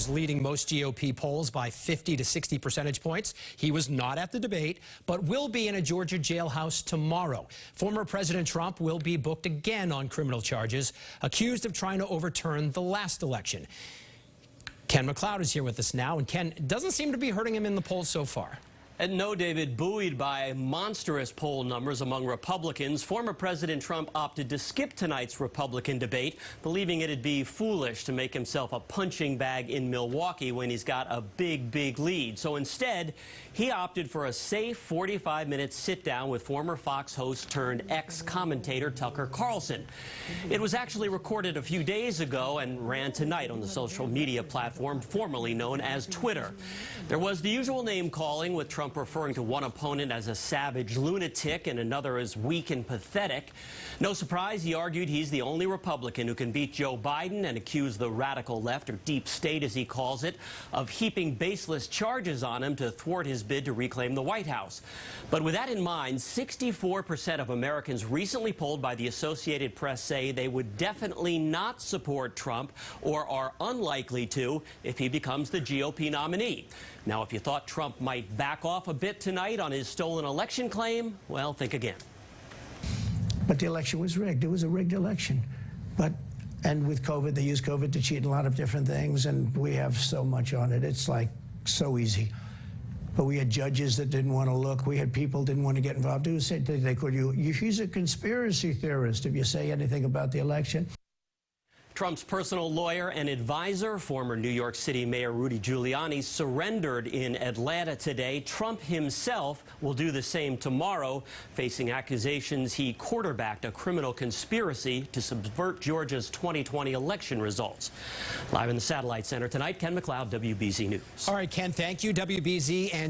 who's leading most GOP polls by 50 to 60 percentage points. He was not at the debate, but will be in a Georgia jailhouse tomorrow. Former President Trump will be booked again on criminal charges, accused of trying to overturn the last election. Ken MacLeod is here with us now, and Ken, it doesn't seem to be hurting him in the polls so far. And no, David, buoyed by monstrous poll numbers among Republicans, former President Trump opted to skip tonight's Republican debate, believing it'd be foolish to make himself a punching bag in Milwaukee when he's got a big lead. So instead, he opted for a safe 45-minute sit-down with former Fox host turned ex-commentator Tucker Carlson. It was actually recorded a few days ago and ran tonight on the social media platform formerly known as Twitter. There was the usual name-calling, with Trump referring to one opponent as a savage lunatic and another as weak and pathetic. No surprise, he argued he's the only Republican who can beat Joe Biden and accuse the radical left, or deep state as he calls it, of heaping baseless charges on him to thwart his bid to reclaim the White House. But with that in mind, 64% of Americans recently polled by the Associated Press say they would definitely not support Trump, or are unlikely to, if he becomes the GOP nominee. Now, if you thought Trump might back off a bit tonight on his stolen election claim, well, think again. But the election was rigged. It was a rigged election. And with COVID, they used COVID to cheat in a lot of different things, and we have so much on it. It's like so easy. But we had judges that didn't want to look. We had people didn't want to get involved. They could, he's a conspiracy theorist if you say anything about the election. Trump's personal lawyer and advisor, former New York City Mayor Rudy Giuliani, surrendered in Atlanta today. Trump himself will do the same tomorrow, facing accusations he quarterbacked a criminal conspiracy to subvert Georgia's 2020 election results. Live in the Satellite Center tonight, Ken MacLeod, WBZ News. All right, Ken, thank you. WBZ and